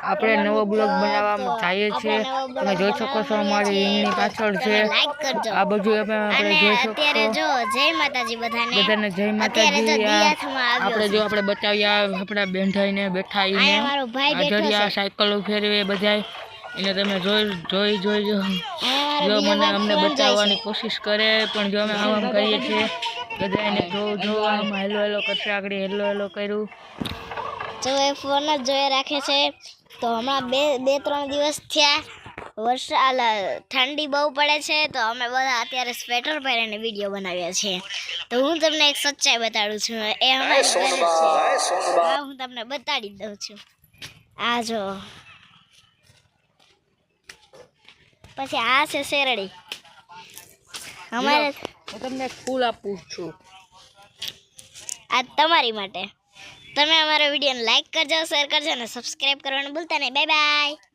આપણે નવો બ્લોગ બનાવવામાં જઈએ છીએ તમે જોઈ શકો છો અમારી રીંગની પાછળ છે આ બધું આપણે જોઈ શકો અત્યારે જો જય માતાજી બધાને જય માતાજી આપણે જો આપણે બતાવ્યા આપણા બેંધાઈને બેઠાઈને આધરિયા સાયકલો ફેરવે બધાય એને તમે જોઈ જો મને અમને બચાવવાની કોશિશ કરે પણ જો અમે આમ કરીએ છીએ બધાને જો આમ હેલો કરશે આગળ હેલો કર્યું જો એ ફોન જ જોઈ રાખે છે તો હમણાં બે ત્રણ દિવસ થયા ઠંડી બહુ પડે છે તો અમે બધા અત્યારે સ્વેટર પહેરીને વિડીયો બનાવ્યા છે તો હું તમને એક સચ્ચાઈ બતાડું છું એ અમારી ઘરે છે હું તમને બતાડી દઉં છું આ જો પછી આ છે શેરડી અમારે હું તમને ફૂલ આપું છું આ તમારી માટે તમે અમારા વિડીયોને લાઈક કરજો શેર કરજો અને સબસ્ક્રાઇબ કરવાનું ભૂલતા નહીં બાય બાય